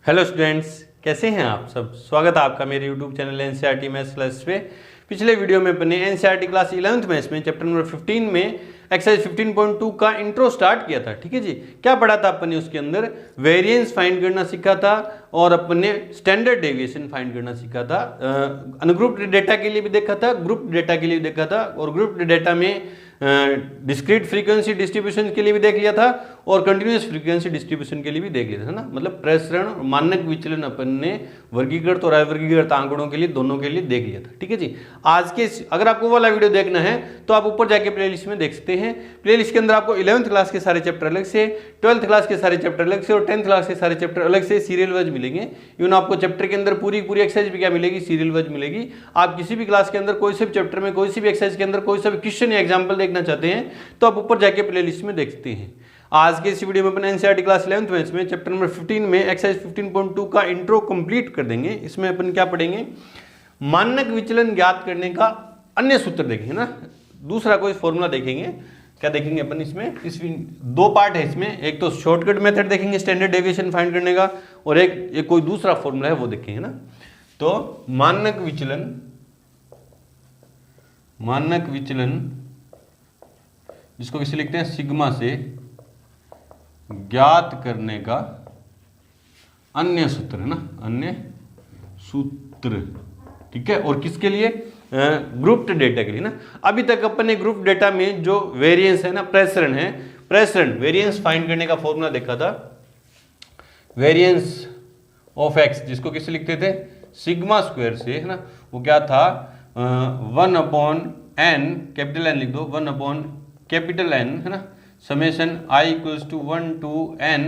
Hello students, कैसे हैं आप सब। स्वागत है आपका मेरे YouTube channel NCERT maths class पे। पिछले वीडियो में अपने एनसीईआरटी क्लास 11th मैथ्स में चैप्टर नंबर 15 में एक्सरसाइज 15.2 का इंट्रो स्टार्ट किया था। ठीक है जी, क्या पढ़ा था अपने उसके अंदर? वेरिएंस फाइंड करना सीखा था और अपने स्टैंडर्ड डेविएशन फाइंड करना सीखा था। अनग्रुप्ड डेटा के लिए भी देखा था, ग्रुप डेटा के लिए भी देखा था, और ग्रुप डेटा में डिस्क्रीट फ्रीक्वेंसी डिस्ट्रीब्यूशन के लिए भी देख लिया था और कंटिन्यूस फ्रीक्वेंसी डिस्ट्रीब्यूशन के लिए भी देख लिया था ना। मतलब प्रसरण और मानक विचलन अपन ने वर्गीकृत और अवर्गीकृत आंकड़ों के लिए दोनों के लिए देख लिया था। ठीक है जी, आज के अगर आपको वाला वीडियो देखना है तो आप ऊपर जाके प्लेलिस्ट में देख सकते हैं। प्लेलिस्ट के अंदर आपको 11th क्लास के सारे चैप्टर अलग से, 12th क्लास के सारे चैप्टर अलग से और 10th क्लास के सारे चैप्टर अलग से सीरियल वाइज मिलेंगे। इवन आपको चैप्टर के अंदर पूरी एक्सरसाइज भी क्या मिलेगी, सीरियल वाइज मिलेगी। आप किसी भी क्लास के अंदर कोई से भी चैप्टर में कोई सी भी एक्सरसाइज के अंदर कोई सा भी क्वेश्चन या एग्जाम्पल देखना चाहते हैं तो आप ऊपर जाके प्लेलिस्ट में देखते हैं। आज के इस वीडियो में अपन एनसीईआरटी क्लास 11th मैथ्स में चैप्टर नंबर 15 में एक्सरसाइज 15.2 का इंट्रो कंप्लीट कर देंगे। इसमें अपन क्या पढ़ेंगे? मानक विचलन ज्ञात करने का अन्य सूत्र देखेंगे ना। दूसरा कोई फॉर्मूला देखेंगे। क्या देखेंगे अपन इसमें दो पार्ट है इसमें। एक तो शॉर्टकट मेथड देखेंगे स्टैंडर्ड डेविएशन फाइंड करने का, और एक कोई दूसरा फॉर्मूला है वो देखेंगे ना। तो मानक विचलन जिसको किसे लिखते हैं सिग्मा से ज्ञात करने का अन्य सूत्र है ना, अन्य सूत्र। ठीक है, और किसके लिए? ग्रुप्ड डेटा के लिए ना। अभी तक अपन ने ग्रुप डेटा में जो वेरिएंस है ना, प्रसरण वेरिएंस फाइंड करने का फॉर्मूला देखा था। वेरिएंस ऑफ एक्स जिसको किसे लिखते थे सिग्मा स्क्वायर से, है ना। वो क्या था? 1/n, कैपिटल एन लिख दो, 1/N है ना, summation i equals to 1 to n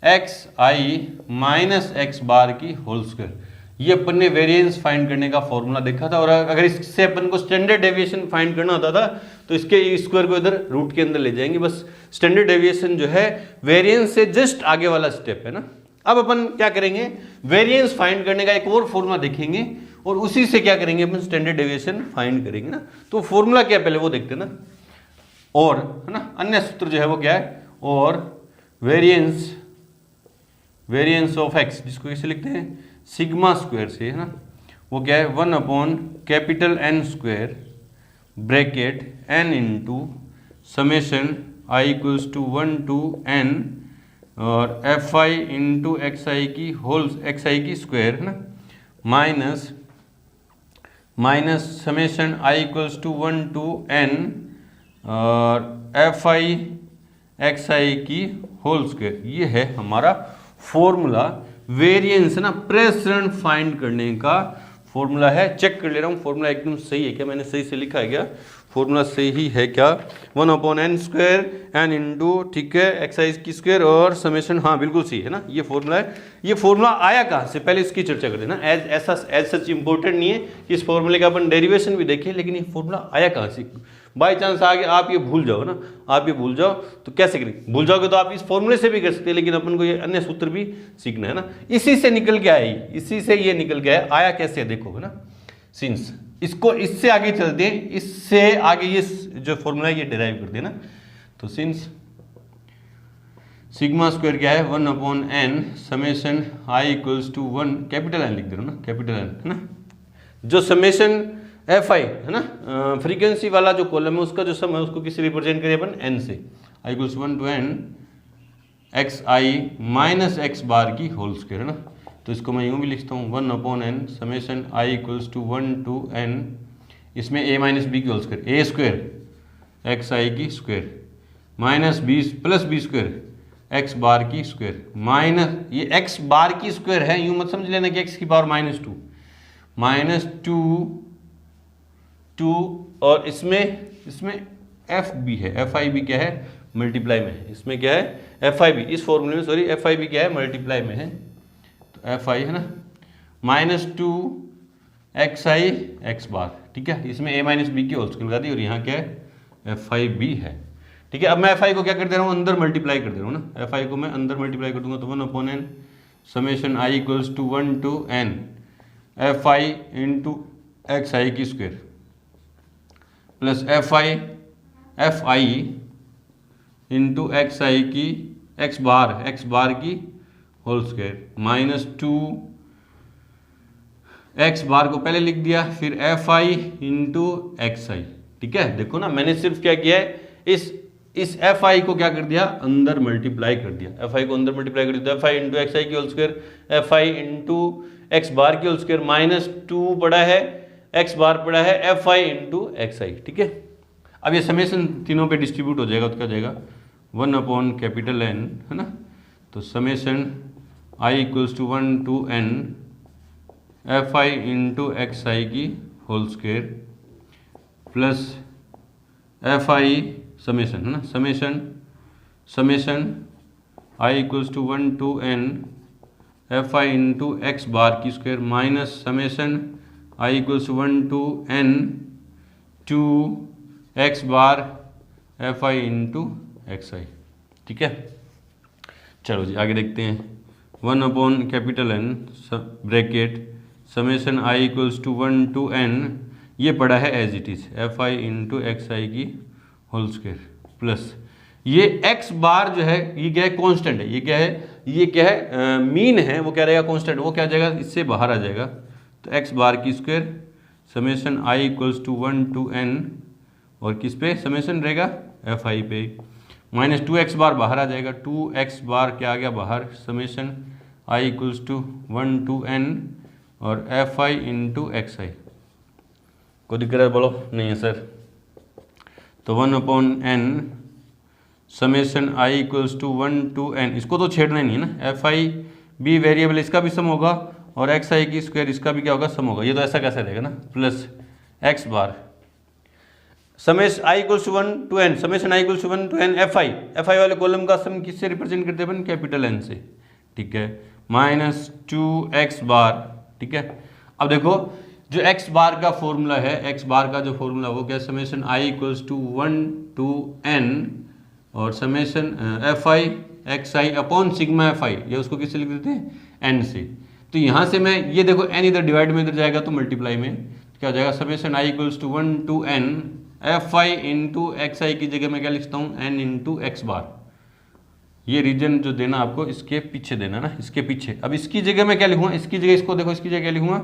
xi minus x bar की होल स्क्वायर। ये अपन ने वेरिएंस फाइंड करने का फॉर्मूला देखा था। और अगर इससे अपन को स्टैंडर्ड डेविएशन फाइंड करना होता था तो इसके स्क्वायर को इधर रूट के अंदर ले जाएंगे। बस स्टैंडर्ड डेविएशन जो है वेरिएंस से जस्ट आगे वाला स्टेप है ना। अब अपन क्या करेंगे? वेरिएंस फाइंड करने का एक और फॉर्मूला देखेंगे और उसी से क्या करेंगे अपन? स्टैंडर्ड डेविएशन फाइंड करेंगे ना। तो फॉर्मूला क्या पहले वो देखते हैं ना। और है ना, अन्य सूत्र जो है वो क्या है? और वेरिएंस ऑफ एक्स जिसको कैसे लिखते हैं सिग्मा स्क्वायर से, है ना। वो क्या है? 1/N square bracket n into summation i equals to 1 to n और fi इंटू xi की स्क्वायर, है ना, minus summation i equals to 1 to n और fi xi की होल स्क्वायर। ये है हमारा फॉर्मूला वेरिएंस, है ना, प्रसरण फाइंड करने का फॉर्मूला है। चेक कर ले रहा हूँ फॉर्मूला एकदम सही है क्या, मैंने सही से लिखा है क्या, फॉर्मूला सही ही है क्या? 1/n स्क्वायर n इंटू, ठीक है, xi की स्क्वायर और समेशन, हाँ बिल्कुल सही है ना। ये फॉर्मूला है। ये फॉर्मूला आया कहाँ से, पहले इसकी चर्चा कर देना। एज सच इंपॉर्टेंट नहीं है कि इस फॉर्मूले का अपन डेरिवेशन भी देखें, लेकिन ये फॉर्मूला आया कहाँ से। बाई चांस आगे आप ये भूल जाओ ना, आप ये भूल जाओ तो कैसे करेंगे? भूल जाओगे तो आप इस फॉर्मूले से भी कर सकते हैं, लेकिन अपन को ये अन्य सूत्र भी सीखना है ना। इसी से निकल के आया, इसी से ये निकल के आया कैसे देखो, है ना। सिंस इसको इससे आगे चलते हैं, इससे आगे ये जो फॉर्मूला है ये डिराइव करते हैं ना। तो सिंस सिग्मा स्क्वायर क्या है? 1/n summation i equals to 1, capital N लिख दे रहा हूँ ना, कैपिटल एन, है ना। जो समेशन fi है ना, फ्रीक्वेंसी वाला जो कॉलम है उसका जो सम है उसको किससे रिप्रेजेंट करें अपन? n से। i equals 1 to n xi minus x bar की होल स्क्वायर, है ना। तो इसको मैं यूँ भी लिखता हूँ 1/n summation i equals to 1 to n, इसमें a माइनस बी की whole square, a square xi की square minus b plus b square x bar की स्क्वायर माइनस, ये x बार की स्क्वायर है, यूँ मत समझ लेना कि x की पावर -2 और इसमें एफ बी है, एफ आई बी क्या है? मल्टीप्लाई में है। इसमें क्या है? एफ आई बी, इस फॉर्मूले में सॉरी एफ आई बी क्या है? मल्टीप्लाई में है। तो एफ आई है ना -2 xi x बार, ठीक है। इसमें a माइनस बी की होल स्क्वायर लगा दी और यहाँ क्या है? एफ आई बी है, ठीक है। अब मैं एफ आई को क्या कर दे रहा हूँ? अंदर मल्टीप्लाई कर दे रहा हूँ ना। एफ आई को मैं अंदर मल्टीप्लाई कर दूंगा तो 1/n summation i equals to 1 to n f i into x i की square plus f i into x i की एक्स बार की whole square minus 2 x bar को पहले लिख दिया, फिर f i into x i. ठीक है, देखो ना मैंने सिर्फ क्या किया है, इस एफ आई को क्या कर दिया, अंदर मल्टीप्लाई कर दिया, एफ आई को अंदर मल्टीप्लाई कर दिया, f i into x i की whole square, f i into x bar की होल स्क्वायर माइनस 2 पड़ा है, एक्स बार पड़ा है, f i into x i. ठीक है, अब ये समेशन तीनों पे डिस्ट्रीब्यूट हो जाएगा तो क्या जाएगा 1 अपॉन कैपिटल एन, है ना। तो summation i equals to 1 to n f i into x i की whole square plus f i summation, है ना, summation i equals to 1 to n f i into x bar की square minus summation i equals to 1 to n two x bar f i into x i. ठीक है, चलो जी आगे देखते हैं। 1 upon capital N bracket summation i equals to 1 to n, ये पड़ा है as it is f i into x i की होल स्क्वायर प्लस ये एक्स बार जो है ये क्या है, कांस्टेंट है, ये क्या है मीन है, वो क्या रहेगा कांस्टेंट, वो क्या जाएगा इससे बाहर आ जाएगा। तो एक्स बार की square summation i equals to 1 to n और किस पे समेशन रहेगा एफ आई पे, माइनस 2 एक्स बार बाहर आ जाएगा, 2 एक्स बार क्या आ गया बाहर, summation i equals to 1 to n और f i into x i. कोई दिक्कत है बोलो, नहीं है सर। तो 1 upon n summation i equals to 1 to n, इसको तो छेड़ना ही नहीं है ना, एफ आई बी वेरिएबल इसका भी सम होगा और एक्स आई की स्क्वायर इसका भी क्या होगा सम होगा, ये तो ऐसा कैसे रहेगा ना, plus x bar summation i equals to 1 to n summation i equals to 1 to n f i वाले कॉलम का सम किससे रिप्रेजेंट करते हैं अपन, कैपिटल एन से। ठीक है, माइनस 2 एक्स बार। ठीक है, अब देखो जो एक्स बार का फॉर्मूला है, एक्स बार का जो फॉर्मूला वो क्या, summation i equals to 1 to n और summation f i x i upon sigma f i, ये उसको किससे लिख देते हैं एन से। तो यहाँ से मैं ये देखो एन इधर डिवाइड में इधर जाएगा तो मल्टीप्लाई में क्या हो जाएगा, summation i equals to 1 to n f i into x i की जगह मैं क्या लिखता हूँ एन इंटू एक्स बार। ये रीजन जो देना आपको इसके पीछे देना ना, इसके पीछे। अब इसकी जगह मैं क्या लिखूंगा, इसकी जगह इसको देखो, इसकी जगह क्या लिखूंगा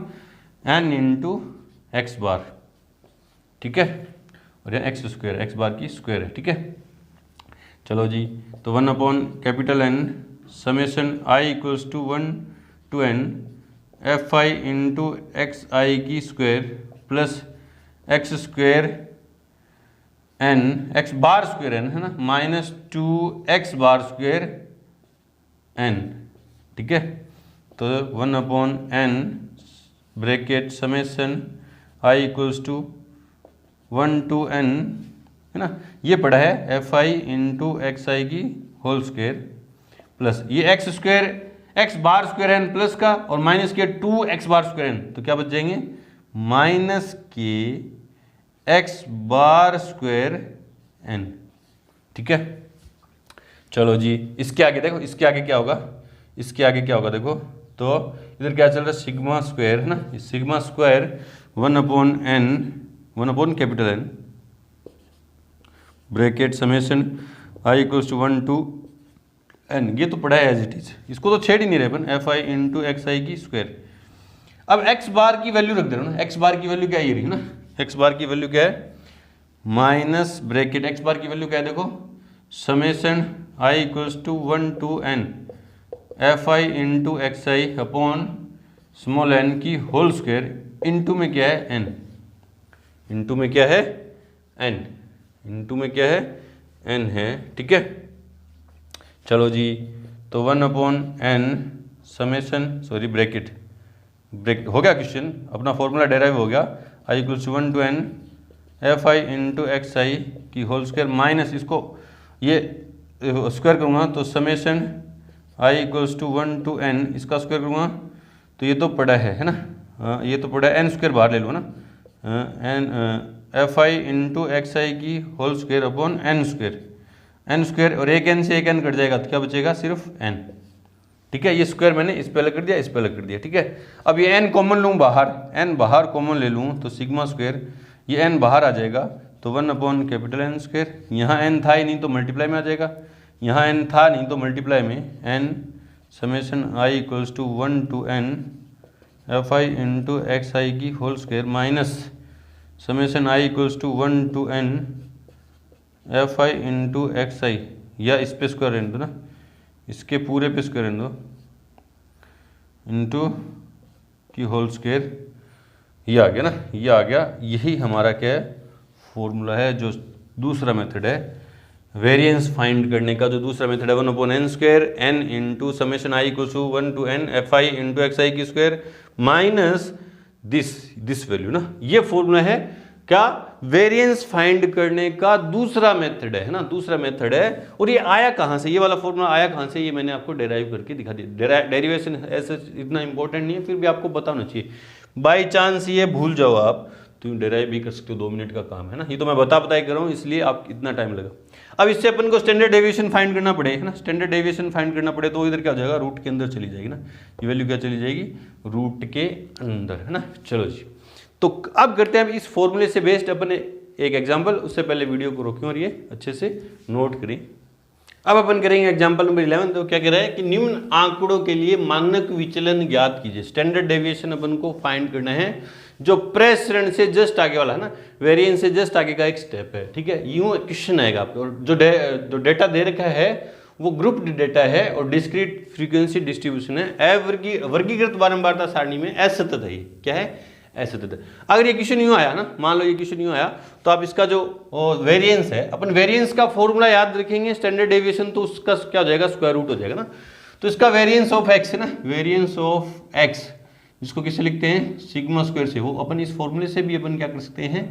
एन इंटू एक्स बार। ठीक है, और यहाँ एक्स स्क्वायर एक्स बार की स्क्वायर है। ठीक है, चलो जी, तो 1 upon capital N summation i equals to 1 to n f i into x i की square plus x square n x bar square n, है ना, minus 2 x bar square n. ठीक है, तो 1 upon n bracket summation i equals to 1 to n, है ना, ये पड़ा है f i into x i की होल स्क्वायर प्लस ये x square x bar square N plus का और माइनस के 2 एक्स बार स्क्वायर एन, तो क्या बच जाएंगे माइनस के एक्स बार स्क्वायर एन। ठीक है, चलो जी, इसके आगे देखो, इसके आगे क्या होगा, इसके आगे क्या होगा देखो, तो इधर क्या चल रहा है सिग्मा स्क्वायर, है ना, sigma square 1 upon n 1 upon capital N bracket summation i equals to 1 to n, ये तो पढ़ा है एज इट इज, इसको तो छेड़ ही नहीं रहे अपन, F i into x i की स्क्वायर। अब एक्स बार की वैल्यू रख दे रहा हूँ ना, एक्स बार की वैल्यू क्या ये रही ना, एक्स बार की वैल्यू क्या है माइनस ब्रैकेट एक्स बार की वैल्यू क्या है देखो, summation i equals to 1 to n f i into x i upon small n की होल स्क्वायर इंटू में क्या है एन, इंटू में क्या है एन, इंटू में क्या है एन है। ठीक है, चलो जी, तो 1 upon n summation sorry bracket हो गया क्वेश्चन, अपना फॉर्मूला डेराइव हो गया, i equals to 1 to n f i into x i की होल स्क्वायर माइनस इसको ये स्क्वायर करूँगा तो summation i equals to 1 to n, इसका स्क्वायर करूँगा तो ये तो पड़ा है ना, ये तो पड़ा है एन स्क्वायर बाहर ले लो ना, n f i into x i की whole square upon n square और एक एन से एक एन कट जाएगा तो क्या बचेगा सिर्फ एन। ठीक है, ये स्क्वायर मैंने इस पे अलग कर दिया, इस पे अलग कर दिया। ठीक है, अब ये एन कॉमन लूँ बाहर, एन बाहर कॉमन ले लूँ तो सिग्मा स्क्वायर ये एन बाहर आ जाएगा तो 1 अपॉन कैपिटल एन स्क्वायर, यहाँ एन था ही नहीं तो मल्टीप्लाई में आ जाएगा, यहाँ एन था नहीं तो मल्टीप्लाई में n summation i equals to 1 to n f i into x i की whole square minus summation i equals to 1 to n f i into x i, या इस पे स्क्वायर रहने दो ना, इसके पूरे पे स्क्वायर रहने दो, इंटू की होल स्क्वायर, ये आ गया ना, ये आ गया। यही हमारा क्या है फॉर्मूला है, जो दूसरा मेथड है वेरिएंस फाइंड करने का। जो दूसरा मेथड है 1/n square n into summation i equals to 1 to n f i into x i की स्क्वायर माइनस दिस वैल्यू ना, ये फॉर्मूला है क्या वेरिएंस फाइंड करने का दूसरा मेथड है ना, दूसरा मेथड है। और ये आया कहाँ से, ये वाला फॉर्मूला आया कहाँ से, ये मैंने आपको डेराइव करके दिखा दिया। डेरिवेशन ऐसे इतना इंपॉर्टेंट नहीं है, फिर भी आपको बताना चाहिए। बाई चांस ये भूल जाओ आप तो डेराइव भी कर सकते हो, 2 मिनट का काम है ना। ये तो मैं बताई कर रहा हूँ, इसलिए आप इतना टाइम लगा। अब इससे अपन को स्टैंडर्ड डेविएशन फाइंड करना पड़ेगा ना। स्टैंडर्ड डेविएशन फाइंड करना पड़े तो इधर क्या हो जाएगा, रूट के अंदर चली जाएगी ना, ये वैल्यू क्या चली जाएगी, रूट के अंदर, है ना। चलो जी, तो अब करते हैं इस फॉर्मूले से बेस्ड अपन एक एग्जाम्पल। उससे पहले वीडियो को रोकें और ये अच्छे से नोट करें। अब अपन करेंगे एग्जाम्पल नंबर 11। तो क्या कह रहा है कि निम्न आंकड़ों के लिए मानक विचलन ज्ञात कीजिए। स्टैंडर्ड डेविएशन अपन को फाइंड करना है, जो प्रेसरण से जस्ट आगे वाला है ना, वेरिएंस से जस्ट आगे का एक स्टेप है, ठीक है। यूं क्वेश्चन आएगा आपको, और जो डेटा दे रखा है वो ग्रुप्ड डेटा है और डिस्क्रीट फ्रीक्वेंसी डिस्ट्रीब्यूशन है। वर्गीकृत बारंबारता सारणी में असतत है। क्या है, असतत। अगर ये क्वेश्चन यूं आया ना, मान लो ये क्वेश्चन यूं आया, तो आप इसका जो वेरिएंस है, अपन वेरिएंस का फॉर्मूला याद रखेंगे, स्टैंडर्ड डेविएशन, तो उसका क्या हो जाएगा, स्क्वायर रूट हो जाएगा ना। तो इसका वेरिएंस ऑफ एक्स है ना, वेरिएंस ऑफ एक्स, जिसको किससे लिखते हैं, सिग्मा स्क्वायर से। वो अपन इस फॉर्मूले से भी अपन क्या कर सकते हैं,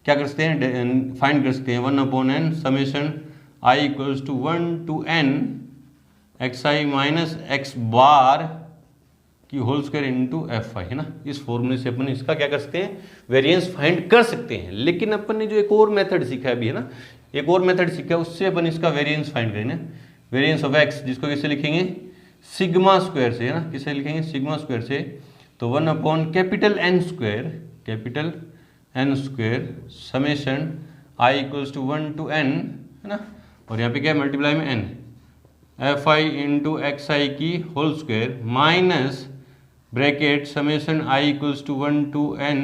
फाइंड कर सकते हैं। 1/n summation i equals to 1 to n x i minus x bar की whole square into f i, है ना। इस फॉर्मूले से अपन इसका क्या कर सकते हैं, वेरिएंस फाइंड कर सकते हैं। लेकिन अपन ने जो एक और मेथड सीखा है अभी, है ना, एक और मेथड सीखा है, उससे अपन इसका वेरिएंस फाइंड करेंगे। वेरिएंस ऑफ एक्स, जिसको किससे लिखेंगे, सिग्मा स्क्वायर से, है ना, किससे लिखेंगे, सिग्मा स्क्वायर से। तो 1/कैपिटल N square summation i equals to 1 to n, है ना, और यहाँ पे क्या है, मल्टीप्लाई में n, f i into x i की whole square minus bracket summation i equals to 1 to n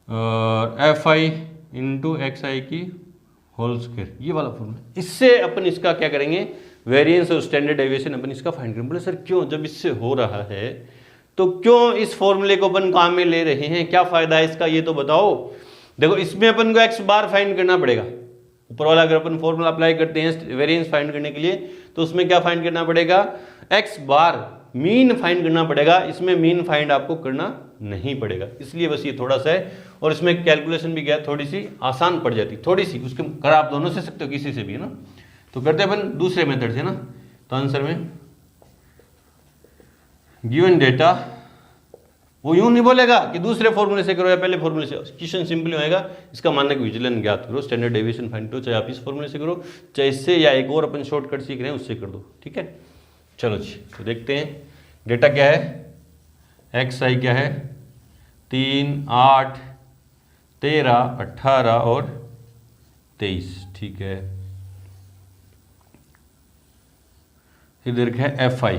और f i into x i की होल स्क्वायर, ये वाला फॉर्मूला। इससे अपन इसका क्या करेंगे, वेरिएंस और स्टैंडर्ड डेविएशन अपन इसका फाइंड करेंगे। बोले सर क्यों, जब इससे हो रहा है तो क्यों इस फॉर्मूले को अपन काम में ले रहे हैं, क्या फायदा है इसका, ये तो बताओ। देखो, इसमें अपन को एक्स बार फाइंड करना पड़ेगा। ऊपर वाला अगर अपन फॉर्मूला अप्लाई करते हैं वेरिएंस फाइंड करने के लिए, तो उसमें क्या फाइंड करना पड़ेगा, एक्स बार मीन फाइंड करना पड़ेगा। इसमें मीन फाइंड आपको करना नहीं पड़ेगा, इसलिए बस ये थोड़ा सा है। और इसमें कैलकुलेशन भी क्या थोड़ी सी आसान पड़ जाती, थोड़ी सी, उसके कर आप दोनों से सकते हो, किसी से भी, है ना। तो करते हैं अपन दूसरे मेथड से ना। तो आंसर में गिवन डेटा, वो यूं नहीं बोलेगा कि दूसरे फॉर्मूले से करो या पहले फॉर्मूले से। क्वेश्चन सिंपली होएगा, इसका मानक विचलन ज्ञात करो, स्टैंडर्ड डेविएशन फाइंड करो, चाहे आप इस फॉर्मूले से करो, चाहे इससे, या एक और अपन शॉर्टकट सीख रहे हैं उससे कर दो, ठीक है। चलो जी, तो देखते हैं डेटा क्या है, एक्स आई क्या है, 3, 8, 13, 18 और 23, ठीक है। इधर क्या है, एफ आई।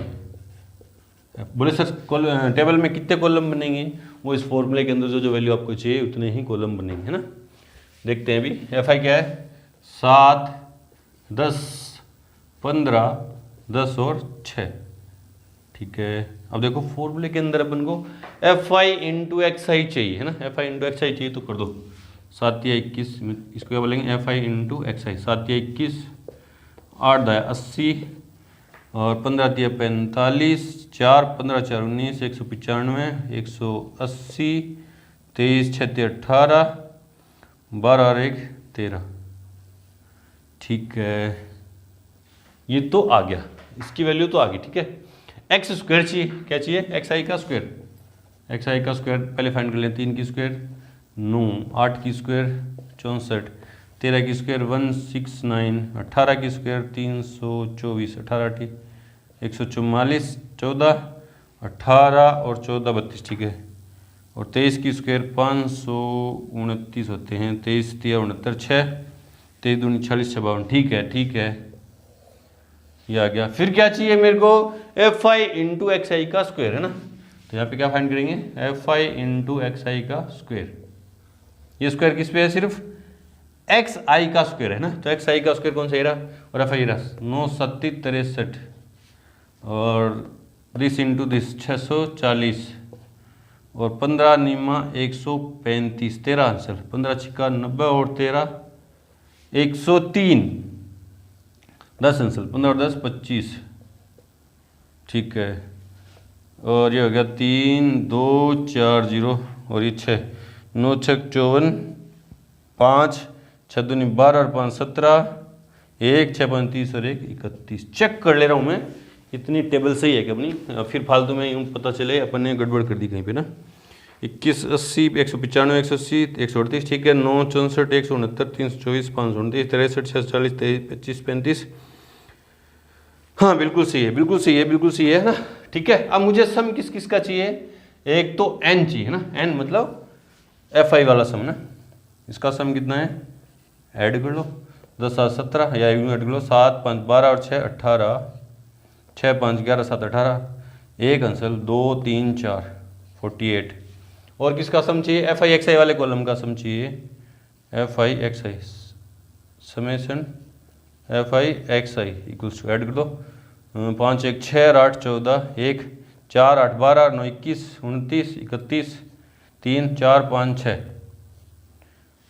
बोले सर टेबल में कितने कॉलम बनेंगे, वो इस फॉर्मूले के अंदर जो वैल्यू आपको चाहिए उतने ही कॉलम बनेंगे, है ना। देखते हैं अभी, एफ आई क्या है, 7, 10, 15, 10 और 6, ठीक है। अब देखो फॉर्मूले के अंदर अपन को एफ आई इंटू एक्स आई चाहिए, है ना, एफ आई इंटू एक्स आई चाहिए, तो कर दो 7 या 21, इसको क्या बोलेंगे, एफ आई इंटू एक्स आई। 7 या 21, 8 10 80 और 15 3 45, 4 15 4 19, 195, 180, 23 6 18, 12 और 1 13, ठीक है। ये तो आ गया, इसकी वैल्यू तो आ गई, ठीक है। एक्स स्क्वायर चाहिए, क्या चाहिए, एक्स आई का स्क्वायर। एक्स आई का स्क्वायर पहले फाइंड कर लें, 3 की स्क्वायर 9, 8 की स्क्वायर 64, 13 की स्क्वायर 169, 18 की स्क्वायर 324, 18 ठीक 144, 14, 18 और 14 32, ठीक है। और 23 की स्क्वायर 529 होते हैं, 23 3 69, 6, 23 दूनी 40 56, ठीक है, ठीक है, ये आ गया। फिर क्या चाहिए मेरे को, F i into x i का स्क्वायर है ना, तो यहाँ पे क्या फाइंड करेंगे, F i into x i का स्क्वायर। ये स्क्वायर किस पे है, सिर्फ एक्स आई का स्क्वायर है ना, तो एक्स आई का स्क्वायर कौन सा रहा, और एफ आई रहा 9 7 63 और दिस इंटू दिस 640 और 15 निमा 135, 13 आंसर, 15 छिक्का 90 और 13 103, 10 आंसर, 15 और 10 25, ठीक है। और ये हो गया 3 2 4 0 और ये 6, 9 6 54, 5 6 2 12 और 5 17, 1 6 5 30 और 1 31। चेक कर ले रहा हूँ मैं इतनी टेबल सही है कि अपनी, फिर फालतू में यूँ पता चले अपन ने गड़बड़ कर दी कहीं पे ना। 21 80 195 180 138, ठीक है। 9 64 169 324 529 63 46 23 25 35, हाँ बिल्कुल सही है, बिल्कुल सही है, बिल्कुल सही है ना, ठीक है। अब मुझे सम किस किस का चाहिए, एक तो n चाहिए ना, n मतलब एफ आई वाला सम ना, इसका सम कितना है, ऐड कर लो 10 7 17 या ऐड कर लो 7 5 12 और 6 18, 6 5 11 7 18, एक आंसर 2 3 4 48। और किसका सम चाहिए, एफ आई एक्स आई वाले कॉलम का सम चाहिए, f i x i summation f i x i equals to, add कर दो 5 1 6 8 14 1 4 8 12 9 21 29 31 3 4 5 6,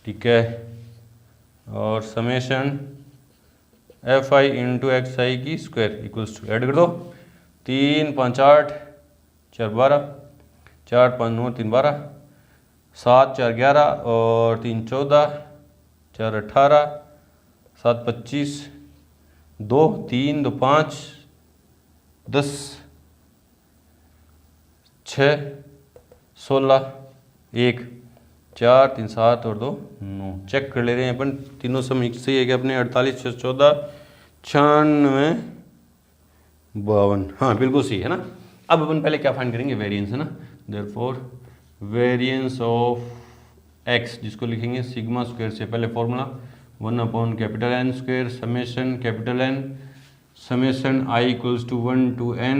ठीक है। और summation f i into x i की स्क्वायर इक्वल्स टू, ऐड कर दो 3 5 8 4 12 4 5 9 3 12 7 4 11 और 3 14 4 18 7 25 2 3 2 5 10 6 16 1 4 3 7 और 2 9। चेक कर ले रहे हैं अपन, तीनों सम सही है कि अपने 48 6 14 96 52, हाँ बिल्कुल सही है ना। अब अपन पहले क्या फाइंड करेंगे, वेरिएंस है ना, देयरफॉर वेरिएंस ऑफ एक्स, जिसको लिखेंगे सिग्मा स्क्वायर से, पहले formula 1 capital N square summation capital N summation i equals to 1 to n,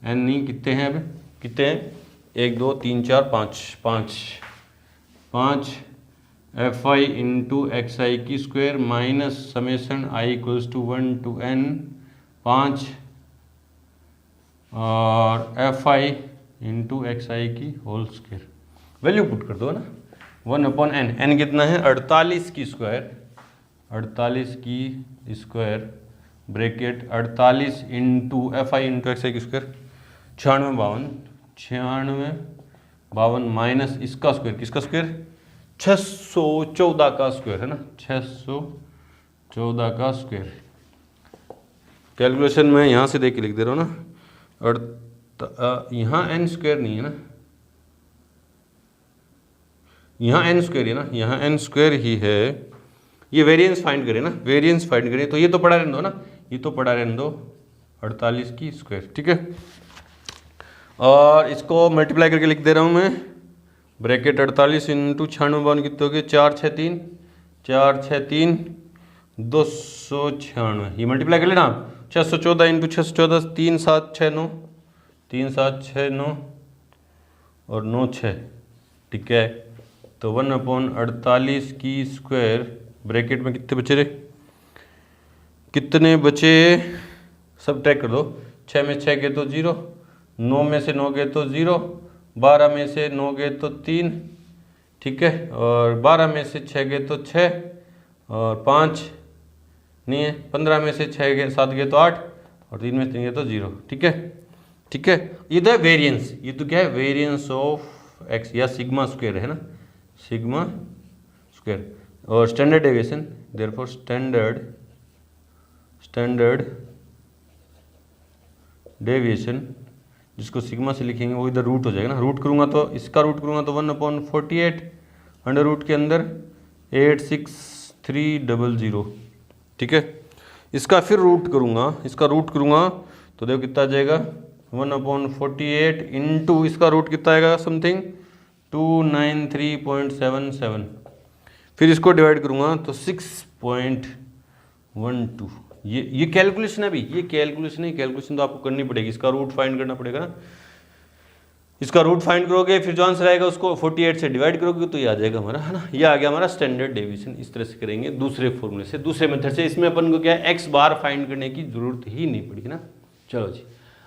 N नहीं कितने हैं, अब कितने हैं 1 2 3 4 5 f i into x i की square minus summation i equals to 1 to n 5 और f i into x i की whole square, value put कर दो ना 1/n, n कितना है 48 की स्क्वायर, 48 की square bracket 48 into f i into x i की स्क्वायर 96 52 माइनस इसका स्क्वायर, किसका स्क्वायर 614 का स्क्वायर है ना, 614 का स्क्वायर। कैलकुलेशन में यहाँ से देख के लिख दे रहा हूँ ना, और यहाँ n स्क्वायर नहीं है ना, यहाँ n स्क्वायर है ना, यहाँ n स्क्वायर ही है। ये वेरिएंस फाइंड करें ना, वेरिएंस फाइंड करें, तो ये तो पड़ा रहने दो ना, ये तो पड़ा रहने दो 48 की स्क्वायर, ठीक है। और इसको मल्टीप्लाई करके लिख दे रहा हूँ मैं, ब्रैकेट 48 इंटू 96 कितने हो गए 4 6 3 4 6 3 296, ये मल्टीप्लाई कर लेना 614 इंटू 614 3 7 6 9 3 7 6 9 और 9 6, ठीक है। तो 1/48 की स्क्वायर ब्रैकेट में कितने बचे रे, कितने बचे, सब ट्रैक कर दो, 6 में 6 गए तो 0, 9 में से 9 गए तो 0, 12 में से 9 गए तो 3, ठीक है, और 12 में से 6 गए तो 6 और 5 नहीं है, 15 में से 6 गए 7 गए तो 8 और 3 में से 3 गए तो 0, ठीक है, ठीक है। ये तो है वेरिएंस, ये तो क्या है वेरिएंस ऑफ एक्स या सिग्मा स्क्वायर है ना, सिग्मा स्क्वायर। और standard deviation, therefore standard deviation, जिसको सिग्मा से लिखेंगे वो इधर रूट हो जाएगा ना, रूट करूँगा तो इसका रूट करूँगा तो 1/48 अंडर रूट के अंदर 86300, ठीक है। इसका फिर रूट करूँगा, इसका रूट करूँगा तो देखो कितना आ जाएगा 1/48 इंटू इसका रूट कितना आएगा समथिंग 293.77, फिर इसको डिवाइड करूँगा तो 6.12, ये कैलकुलेशन है अभी, ये कैलकुलेशन है, कैलकुलेशन तो आपको करनी पड़ेगी, इसका रूट फाइंड करना पड़ेगा ना। इसका रूट फाइंड करोगे फिर जो आंसर आएगा उसको 48 से डिवाइड करोगे तो ये आ जाएगा हमारा, है ना। ये आ गया हमारा स्टैंडर्ड डेविएशन। इस तरह से करेंगे दूसरे फॉर्मूले से, दूसरे मेथड से। इसमें अपन को क्या है, एक्स बार फाइंड करने की जरूरत ही नहीं पड़ी, है ना। चलो जी,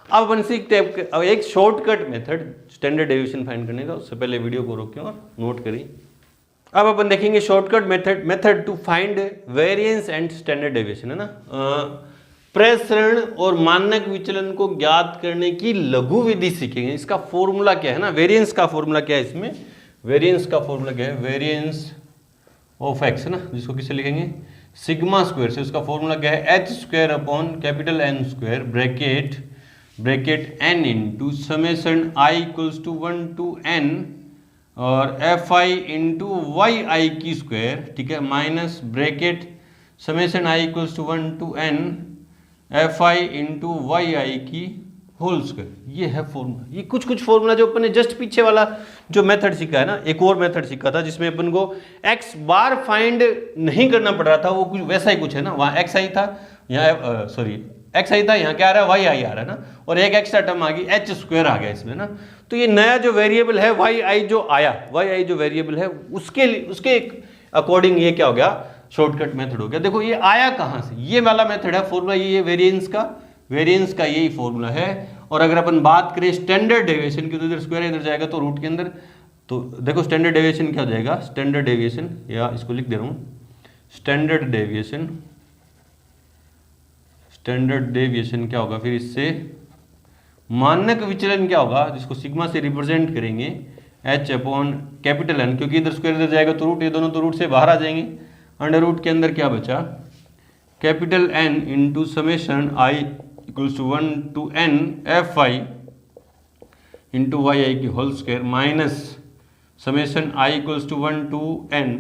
अब अपन सीखते हैं अब एक shortcut method standard deviation find करने का। उससे पहले वीडियो को रोकें और नोट करें। अब अपन देखेंगे shortcut method to find variance and standard deviation, है ना। प्रसरण और मानक विचलन को ज्ञात करने की लघु विधि सीखेंगे। इसका फॉर्मूला क्या है ना, वेरिएंस का फॉर्मूला क्या है इसमें, वेरिएंस का फॉर्मूला क्या है, वेरिएंस ऑफ एक्स, है ना, जिसको किससे लिखेंगे, सिग्मा स्क्वायर से। उसका फॉर्मूला क्या है, h square upon capital N square bracket n into summation i equals to 1 to n और f i into y i की स्क्वायर, ठीक है, minus bracket summation i equals to 1 to n f i into y i की whole square. ये है formula. ये कुछ formula जो अपन ने जस्ट पीछे वाला जो मेथड सीखा है ना, एक और मेथड सीखा था जिसमें अपन को एक्स बार फाइंड नहीं करना पड़ रहा था, वो कुछ वैसा ही कुछ है ना। वहाँ एक्स आई था, यहाँ एक्स आई था, यहाँ क्या आ रहा है, वाई आई आ रहा है ना, और एक एक्स्ट्रा टर्म आ गई एच स्क्वायर आ गया इसमें ना। तो ये नया जो वेरिएबल है वाई आई जो आया, वाई आई जो वेरिएबल है उसके अकॉर्डिंग ये क्या हो गया, शॉर्टकट मेथड हो गया। देखो ये आया कहाँ से, ये वाला मेथड है फॉर्मूला, ये वेरिएंस का यही फॉर्मूला है। और अगर अपन बात करें स्टैंडर्ड डेविएशन की तो इधर स्क्वायर इधर जाएगा तो रूट के अंदर, तो देखो स्टैंडर्ड डेविएशन क्या हो जाएगा, स्टैंडर्ड डेविएशन, या इसको लिख दे रहा हूँ, स्टैंडर्ड डेविएशन क्या होगा फिर इससे, मानक विचलन क्या होगा, जिसको सिग्मा से रिप्रेजेंट करेंगे, एच अपॉन कैपिटल एन, क्योंकि इधर स्क्वायर इधर जाएगा तो रूट, ये दोनों तो रूट से बाहर आ जाएंगे। अंडर रूट के अंदर क्या बचा, capital N into summation i equals to 1 to n f i into y i की whole square minus summation i equals to 1 to n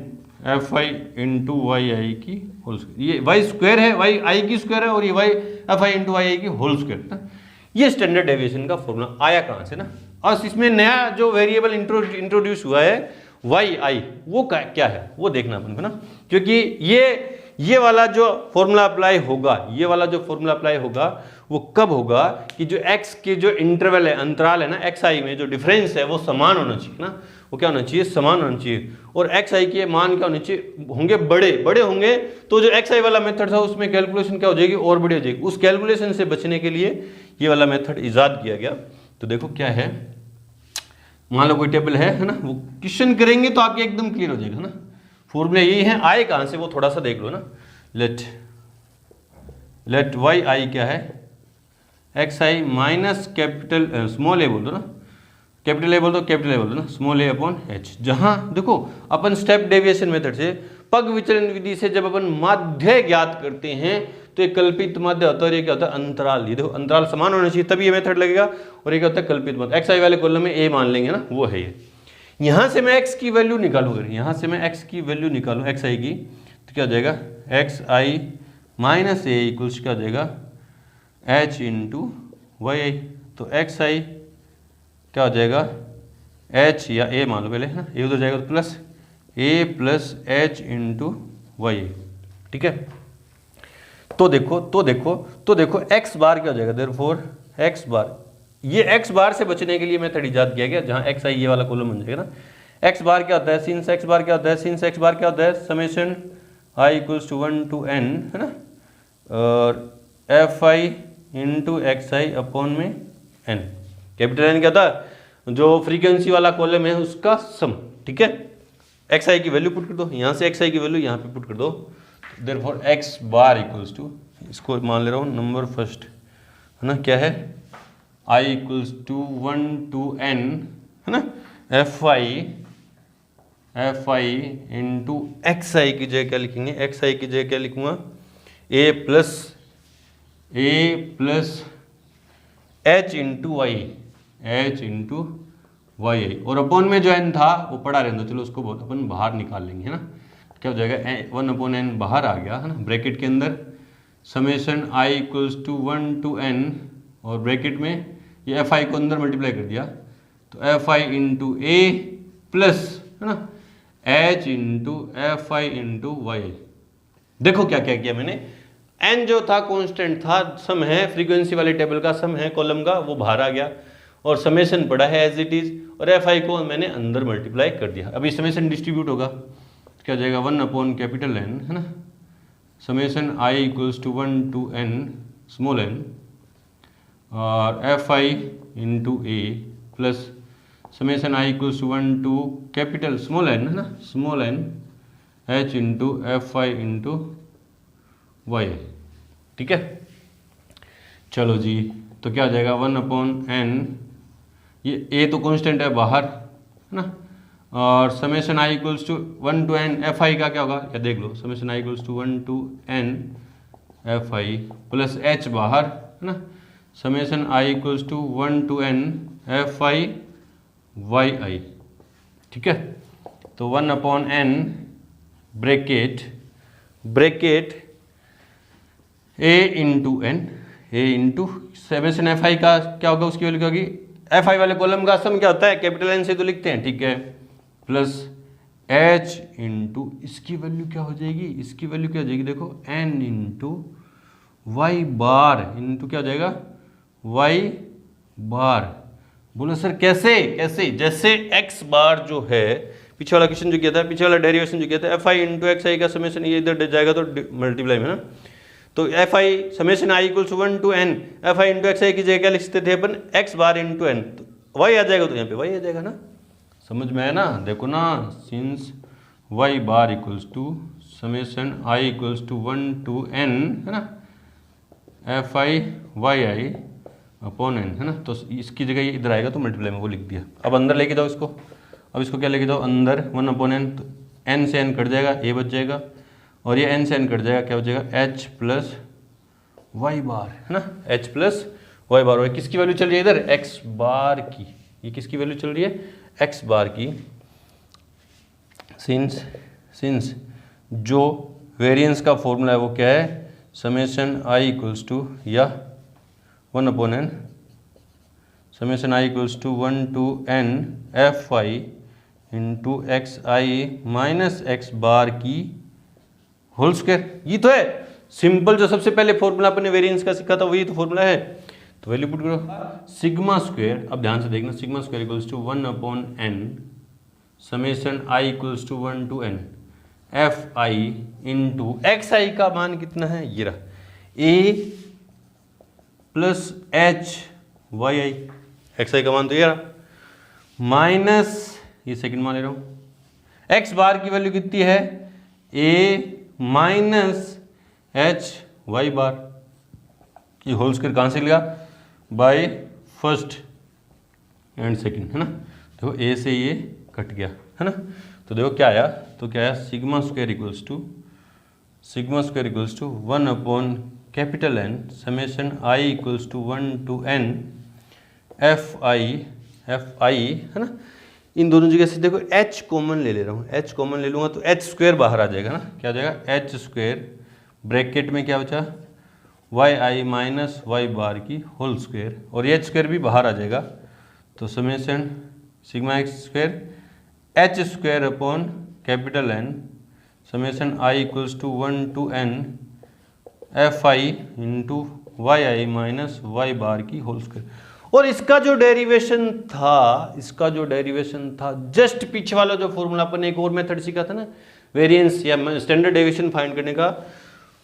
f i into y i की whole square. ये y square है, y i की square है, और ये y f i into y i की whole square. ये स्टैंडर्ड डेविएशन का फॉर्मूला आया कहाँ से ना। और इसमें नया जो वेरिएबल इंट्रोड्यूस हुआ है वाई आई, वो क्या है वो देखना अपन को ना, क्योंकि ये वाला जो फॉर्मूला अप्लाई होगा, ये वाला जो फॉर्मूला अप्लाई होगा वो कब होगा कि जो x के जो इंटरवल है, अंतराल है ना एक्स आई में, जो डिफरेंस है वो समान होना चाहिए ना, वो क्या होना चाहिए, समान होना चाहिए। और एक्स आई के मान क्या होने चाहिए, होंगे बड़े होंगे, तो जो एक्स आई वाला मेथड था उसमें कैलकुलेशन क्या हो जाएगी, और बड़ी हो जाएगी। उस कैलकुलेशन से बचने के लिए ये वाला मेथड इजाद किया गया। तो देखो क्या है, मान लो कोई टेबल है ना, वो क्वेश्चन करेंगे तो आपके एकदम क्लियर हो जाएगा ना। फॉर्मूला यही है, आए कहाँ से वो थोड़ा सा देख लो ना। लेट वाई आई क्या है, x i minus capital small ए बोल दो ना, कैपिटल ए बोल दो, कैपिटल ए बोल दो ना, स्मॉल ए अपॉन एच। जहाँ देखो अपन स्टेप डेविएशन मेथड से, पग विचलन विधि से जब अपन माध्य ज्ञात करते हैं तो एक कल्पित माध्य होता है, और ये क्या होता है, अंतराल। ये देखो अंतराल समान होना चाहिए तभी ये मेथड लगेगा। और ये क्या होता है, कल्पित माध्य। एक्स आई वाले कॉलम में ए मान लेंगे ना, वो है ये। यहाँ से मैं x की वैल्यू निकालूंगा, यहाँ से मैं x की वैल्यू निकालूँ एक्स आई की, तो क्या हो जाएगा, x i minus A equals क्या हो जाएगा, h इंटू वाई आई। तो एक्स आई क्या हो जाएगा, h या a मान लो पहले, है ना, ये उधर जाएगा तो plus a plus h into y i, ठीक है। तो देखो x बार क्या हो जाएगा, देयरफॉर x बार, ये x बार से बचने के लिए मेथड इजाद किया गया, जहां x आई ये वाला कॉलम बन जाएगा ना। x बार क्या होता है, सिंस x बार क्या होता है, सिंस x बार क्या होता है, summation i equals to 1 to n, है ना, और f i into x i upon में n। कैपिटल N क्या होता है, जो फ्रीक्वेंसी वाला कॉलम है उसका सम, ठीक है। एक्स आई की वैल्यू पुट कर दो, यहाँ से एक्स आई की वैल्यू यहाँ पे पुट कर दो, therefore x bar equals to, इसको मान ले रहा हूँ नंबर फर्स्ट, है ना, क्या है, i equals to 1 to n, है ना, f i into x i की जगह क्या लिखेंगे, एक्स आई की जगह क्या लिखूंगा, a plus h into y i, और अपॉन में जो n था वो पड़ा रहता, चलो उसको अपन बाहर निकाल लेंगे, है ना। क्या हो जाएगा, 1/n बाहर आ गया, है ना, ब्रैकेट के अंदर summation i equals to 1 to n, और ब्रैकेट में ये एफ आई को अंदर मल्टीप्लाई कर दिया, तो f i into a plus, है ना, h into f i into y i. देखो क्या क्या किया मैंने, एन जो था कांस्टेंट था, सम है फ्रीक्वेंसी वाले टेबल का, सम है कॉलम का, वो बाहर आ गया और समेशन पड़ा है एज इट इज, और एफ आई को मैंने अंदर मल्टीप्लाई कर दिया। अभी समेशन डिस्ट्रीब्यूट होगा, क्या जाएगा 1 अपॉन कैपिटल एन, है ना, summation i equals to 1 to n small n और f i into a plus summation i equals to 1 to capital small n, है ना, small n h into f i into y. ठीक है, चलो जी, तो क्या आ जाएगा 1 अपॉन एन, ये ए तो कांस्टेंट है बाहर, है ना, और summation i equals to 1 to n f i का क्या होगा, या देख लो, summation i equals to 1 to n f i plus h बाहर, है ना, summation i equals to 1 to n f i y i. ठीक है, तो 1 upon n bracket a into n, a into summation f i का क्या होगा, उसकी वैल्यू क्या होगी, एफ आई वाले कॉलम का सम क्या होता है, कैपिटल एन से तो लिखते हैं, ठीक है, प्लस एच इंटू इसकी वैल्यू क्या हो जाएगी, इसकी वैल्यू क्या हो जाएगी, देखो N into Y bar into क्या हो जाएगा वाई बार। बोलो सर कैसे, कैसे, जैसे एक्स बार जो है, पीछे वाला क्वेश्चन जो किया था, पीछे वाला डेरिवेशन जो किया था, f i into x i का समेशन ये इधर जाएगा तो मल्टीप्लाई में ना, तो f i summation i equals 1 to n f i into x i की जगह क्या लिखते थे अपन, एक्स बार इंटू एन, तो वाई आ जाएगा, तो यहाँ पे वाई आ जाएगा ना, समझ में है ना, देखो ना, since y bar equals to summation i equals to 1 to n, है ना, f i y i upon n, है ना, तो इसकी जगह ये इधर आएगा तो मल्टीप्लाई में वो लिख दिया। अब अंदर लेके जाओ इसको, अब इसको क्या लेके जाओ अंदर, 1 अपॉन एन, तो एन से एन कट जाएगा, ए बच जाएगा, और ये एन से एन कट जाएगा, क्या हो जाएगा एच प्लस वाई बार, है ना, एच प्लस वाई बार। और किसकी वैल्यू चल रही है इधर, एक्स बार की, ये किसकी वैल्यू चल रही है, एक्स बार की, सिंस जो वेरिएंस का फॉर्मूला है वो क्या है, समेशन आई इक्वल्स टू या 1 upon n summation i equals to 1 to n f i into x i minus x bar की होल स्क्वायर। ये तो है सिंपल, जो सबसे पहले फॉर्मूला अपने वेरिएंस का सीखा था वही तो फॉर्मूला है, तो वैल्यू पुट करो सिग्मा स्क्वायर। अब ध्यान से देखना, sigma square equals to 1 upon n summation i equals to 1 to n f i into x i का मान कितना है, ये रहा, a plus h y i, x i का मान तो ये रहा, माइनस ये सेकंड मान ले रहा हूँ, एक्स बार की वैल्यू कितनी है, ए माइनस एच वाई बार, ये होल स्क्वायर कहाँ से लिया, बाय फर्स्ट एंड सेकंड, है ना, देखो ए से ये कट गया, है ना, तो देखो क्या आया, तो क्या आया, sigma square equals to 1 upon capital N summation i equals to 1 to n f i, है ना, इन दोनों जगह से देखो h कॉमन ले रहा हूँ, h कॉमन ले लूँगा तो h स्क्वायर बाहर आ जाएगा ना, क्या आ जाएगा h स्क्वायर ब्रैकेट में क्या बचा Y i minus y bar की होल स्क्वायर, और ये h स्क्वायर भी बाहर आ जाएगा, तो summation sigma x square h square upon capital N summation i equals to 1 to n f i into y i minus y bar की whole square. और इसका जो डेरिवेशन था जस्ट पीछे वाला जो फॉर्मूला अपन ने एक और मेथड सीखा था ना, वेरिएंस या स्टैंडर्ड डेविएशन फाइंड करने का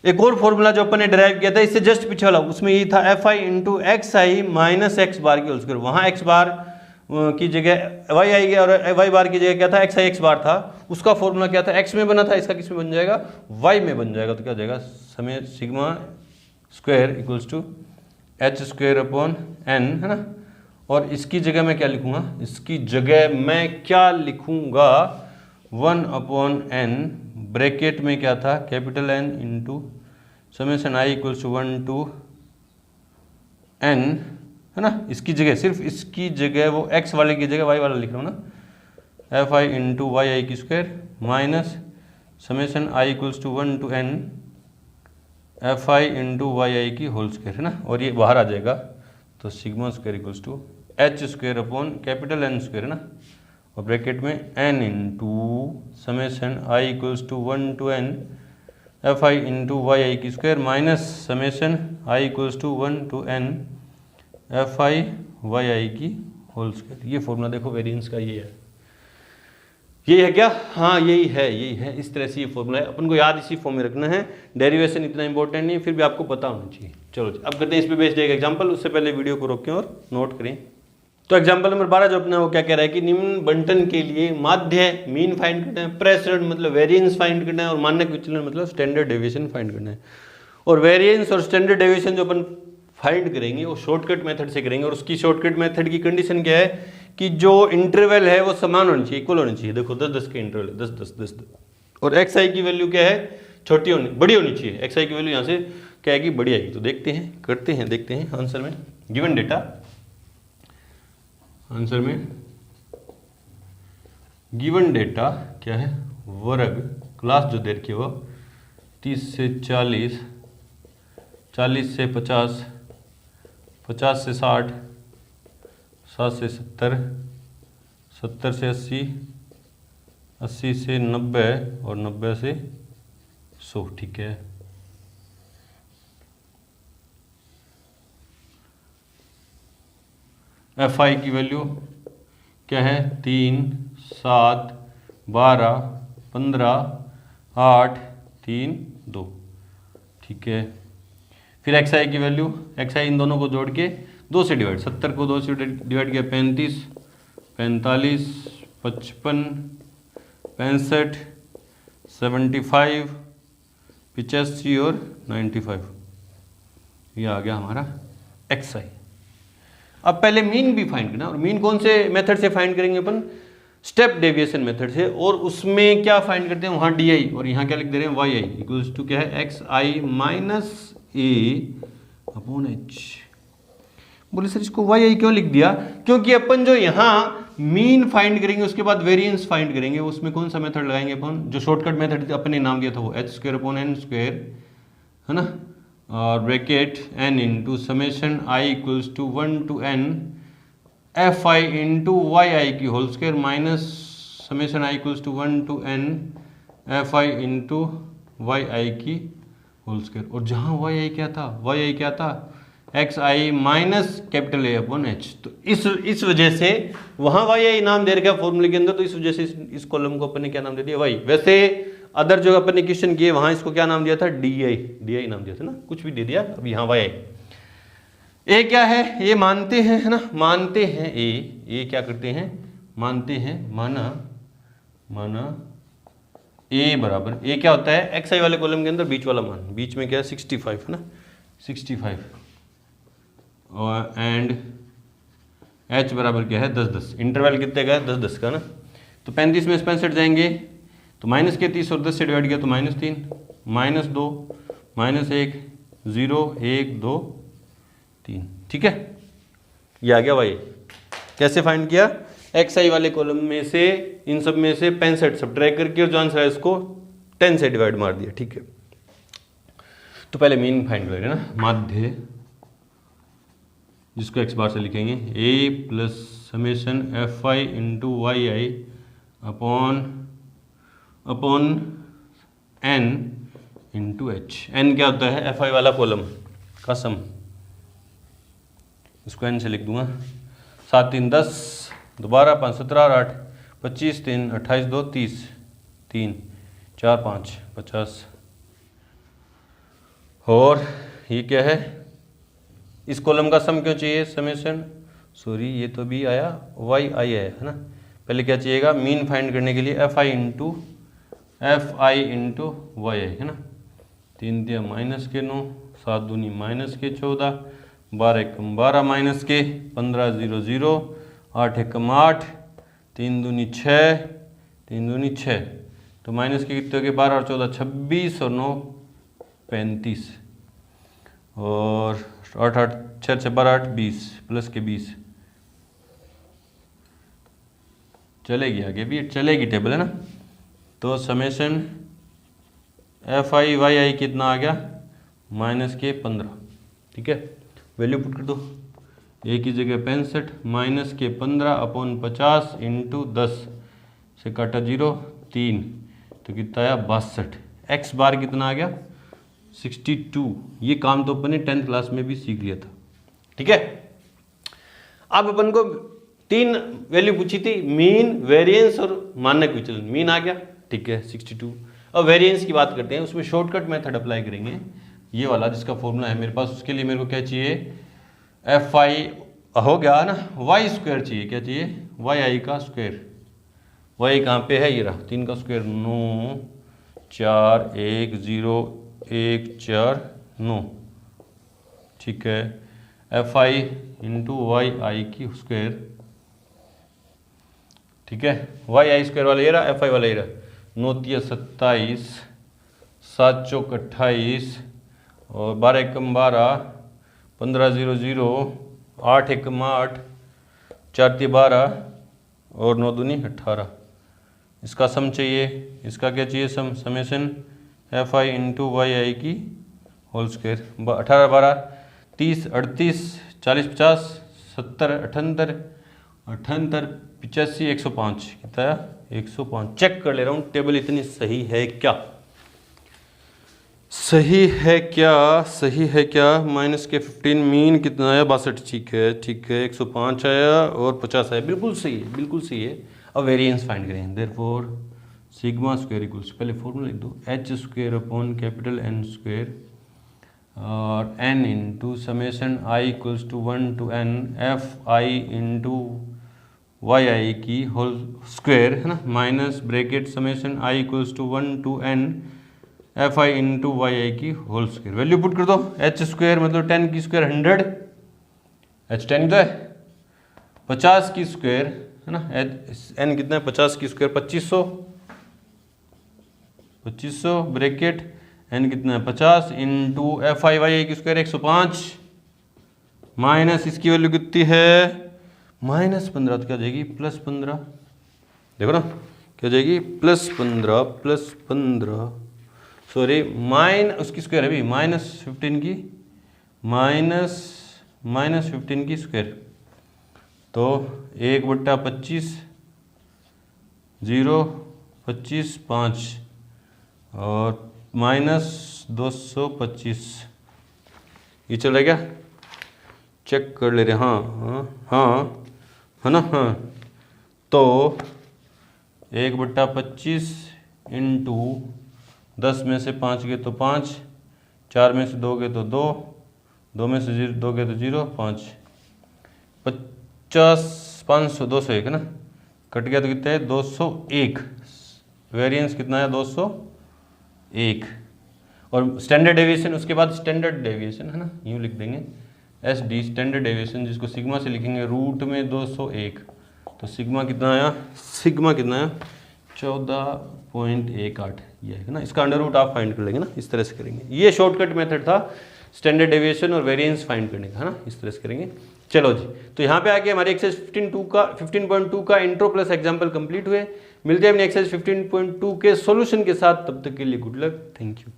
एक और फॉर्मूला जो अपन ने डिराइव किया था, इससे जस्ट पीछे वाला, उसमें ये था f i into x i minus x bar की होल स्क्वायर। वहाँ एक्स बार की जगह वाई आई और वाई बार की जगह क्या था, एक्स आई एक्स बार था, उसका फॉर्मूला क्या था, एक्स में बना था, इसका किस में बन जाएगा, वाई में बन जाएगा, तो क्या हो जाएगा समय sigma square equals to h square upon n, है ना, और इसकी जगह मैं क्या लिखूंगा, इसकी जगह मैं क्या लिखूंगा 1 अपॉन एन ब्रैकेट में क्या था capital N into summation i equals to 1 to n, है ना, इसकी जगह सिर्फ इसकी जगह वो एक्स वाले की जगह वाई वाला लिख रहा हूँ ना, f i into y i की square minus summation i equals to 1 to n f i into y i की होल स्क्वायर, है ना, और ये बाहर आ जाएगा, तो sigma square equals to h square upon capital N square, है ना, और ब्रैकेट में n into summation i equals to 1 to n f i into y i की square minus summation i equals to 1 to n f i y i की whole square. ये formula देखो variance का, ये है क्या? हाँ यही है। इस तरह से ये फॉर्मूला है, अपन को याद इसी फॉर्म में रखना है। डेरिवेशन इतना इंपॉर्टेंट नहीं है, फिर भी आपको पता होना चाहिए। चलो जी, अब करते हैं इस पे बेस्ड एक एग्जांपल। उससे पहले वीडियो को रोकें और नोट करें। तो एग्जांपल नंबर 12 जो अपना वो क्या कह रहा है कि निम्न बंटन के लिए माध्य मीन फाइंड करना है, प्रेसिडेंट मतलब वेरिएंस फाइंड करना है, और मानक विचलन मतलब स्टैंडर्ड डेविएशन फाइंड करना है। और वेरिएंस और स्टैंडर्ड डेविएशन जो अपन फाइंड करेंगे वो शॉर्टकट मेथड से करेंगे। और उसकी शॉर्टकट मेथड की कंडीशन क्या है कि जो इंटरवल है वो समान होनी चाहिए, इक्वल होनी चाहिए। देखो 10-10 के इंटरवल है, 10-10 और एक्स आई की वैल्यू क्या है? बड़ी होनी चाहिए। एक्स आई की वैल्यू यहाँ से क्या आएगी? बड़ी आएगी। तो देखते हैं आंसर में गिवन डेटा, आंसर में गिवन डेटा क्या है? वर्ग क्लास जो दे रखी है वो 30 से 40, 40 से 50, 50 से 60, 60 से 70, 70 से 80, 80 से 90 और 90 से 100। ठीक है, एफ आई की वैल्यू क्या है? 3, 7, 12, 15, 8, 3, 2। ठीक है, फिर एक्स आई की वैल्यू, एक्स आई इन दोनों को जोड़ के 2 से डिवाइड, 70 को 2 से डिवाइड किया 35, 45, 55, 65, 75, 85 और 95। ये आ गया हमारा एक्स आई। अब पहले मीन भी फाइंड करना, और मीन कौन से मेथड से फाइंड करेंगे अपन? स्टेप डेविएशन मेथड से। और उसमें क्या फाइंड करते हैं? वहाँ डी आई और यहाँ क्या लिख दे रहे हैं? वाई आई इक्वल्स टू क्या है? X i minus A upon H. बोले सर इसको वाई आई क्यों लिख दिया? क्योंकि अपन जो यहाँ मीन फाइंड करेंगे उसके बाद वेरिएंस फाइंड करेंगे, उसमें कौन सा मेथड लगाएंगे अपन? जो शॉर्टकट मेथड अपने नाम दिया था वो h square upon n square है ना, और bracket n into summation i equals to 1 to n f i into y i की whole square minus summation i equals to 1 to n f i into y i की whole square. और जहाँ Y आई क्या था? Y आई क्या था? X i minus capital A upon H. तो इस वजह से वहाँ वाई आई नाम दे रखा है फॉर्मूले के अंदर, तो इस वजह से इस कॉलम को अपन ने क्या नाम दे दिया? वाई। वैसे अदर जो अपन ने क्वेश्चन किए वहाँ इसको क्या नाम दिया था? डी आई नाम दिया था ना, कुछ भी दे दिया। अब यहाँ वाई आई। ए क्या है? ये मानते हैं है ना, मानते हैं ए क्या करते हैं? मानते हैं, माना ए बराबर, ए क्या होता है? एक्स आई वाले कॉलम के अंदर बीच वाला मान, बीच में क्या है? 65 है ना, 65 और एंड एच बराबर क्या है? 10-10। इंटरवल कितने का है? 10-10 का ना। तो 35 में 65 जाएंगे तो माइनस के 30 और 10 से डिवाइड किया तो -3, -2, -1, 0, 1, 2, 3। ठीक है, ये आ गया वाई। कैसे फाइंड किया? एक्स आई वाले कॉलम में से इन सब में से 65 सब्ट्रैक्ट करके और जो आंसर है इसको 10 से डिवाइड मार दिया। ठीक है, तो पहले मीन फाइंड करेंगे ना, माध्य जिसको एक्स बार से लिखेंगे a plus summation f i into y i upon n into h. N क्या होता है? एफ आई वाला कॉलम का सम, इसको एन से लिख दूंगा। 7 3 10, 12 5 17 8 25 3 28 2 30 3 4 5 50। और ये क्या है? इस कॉलम का सम क्यों चाहिए? समेशन, सॉरी ये तो भी आया वाई आई है ना। पहले क्या चाहिएगा? मीन फाइंड करने के लिए एफ आई इंटू वाई आई है ना। 3 दिया -9, 7 दूनी -14, 12 एकम 12 -15 0 0, 8 एकम 8, 3 दूनी 6, 3 दूनी 6, तो माइनस के कितने हो गए? 12 और 14 26 और 9 35 और 8 8 6 6 12 8 20 प्लस के 20। चलेगी आगे भी, चलेगी टेबल है ना। तो समेशन एफ आई वाई आई कितना आ गया? -15। ठीक है, वैल्यू पुट कर दो। ए की जगह 65 -15 अपॉन 50 इंटू 10 से काटा 0 3, तो कितना आया? 62। एक्स बार कितना आ गया 62। ये काम तो अपन ने 10th क्लास में भी सीख लिया था। ठीक है, अब अपन को 3 वैल्यू पूछी थी, मीन, वेरिएंस और मानक विचलन। मीन आ गया, ठीक है 62। अब वेरिएंस की बात करते हैं, उसमें शॉर्टकट मेथड अप्लाई करेंगे, ये वाला जिसका फॉर्मूला है मेरे पास। उसके लिए मेरे को क्या चाहिए, एफ आई हो गया ना, वाई स्क्वायर चाहिए। क्या चाहिए, वाई आई का स्क्वायर। वाई कहाँ पे है, ये रहा 3 का स्क्वायर 9 4 1 0 1 4 9। ठीक है, f i into y i की स्क्वायर। ठीक है, वाई आई स्क्वायर वाला ये रहा, एफ आई वाला ये रहा। 9 3 27 7 चौक 28 और 12 एकम 12 15 0 0 8 एकम 8 4 3 12 और 9 दूनी 18। इसका सम चाहिए, इसका क्या चाहिए sum, summation f i into y i की होल स्क्वायर। 18 12 30 38 40 50 70 78 78 85 105। कितना है, 105। चेक कर ले रहा हूँ टेबल इतनी सही है क्या, सही है क्या, सही है क्या। माइनस के 15, मीन कितना आया 62। ठीक है, ठीक है 105 आया और 50 आया, बिल्कुल सही है, बिल्कुल सही है। अब वेरिएंस फाइंड करें, देयरफॉर सिग्मा स्क्वायर इक्वल्स, पहले फॉर्मूला लिख दो, h square upon capital N square और n into summation i equals to 1 to n f i into y i की होल स्क्वायर, है ना, minus bracket summation i equals to 1 to n f i into y i की whole square. Value put कर दो, h square मतलब 10 की square 100, H 10 तो है, 50 की स्क्वायर है ना, एन कितना है 50 की स्क्वायर 2500, 2500 ब्रैकेट एन कितना है 50 into f i y i की स्क्वायर 105 माइनस इसकी वैल्यू कितनी है -15, तो क्या जाएगी +15। देखो ना क्या जाएगी +15 सॉरी माइन उसकी स्क्वायर है भी -15 की -15 की स्क्वायर, तो 1/25 0 25 5 और -225। ये चल रहा है क्या, चेक कर ले रहे हैं। हाँ है ना, हाँ। तो 1/25 इंटू 10 में से 5 गए तो 5, 4 में से 2 गए तो 2, 2 में से 2 गए तो 0 5 50 500 201 है ना, कट गया तो कितना है 201। वेरिएंस कितना है 201 और स्टैंडर्ड डेविएशन उसके बाद स्टैंडर्ड डेविएशन है ना, यूँ लिख देंगे एस डी स्टैंडर्ड डेविएशन, जिसको सिग्मा से लिखेंगे रूट में 201। तो सिग्मा कितना आया, सिग्मा कितना आया 14.18 ये है ना। इसका अंडर रूट आप फाइंड कर लेंगे ना, इस तरह से करेंगे। ये शॉर्टकट मेथड था स्टैंडर्ड डेविएशन और वेरिएंस फाइंड करने का, है ना, इस तरह से करेंगे। चलो जी, तो यहाँ पे आके हमारी एक्सरसाइज 15.2 का इंट्रो प्लस एग्जाम्पल कंप्लीट हुए। मिलते हैं अपने एक्सरसाइज 15.2 के सॉल्यूशन के साथ, तब तक के लिए गुड लक, थैंक यू।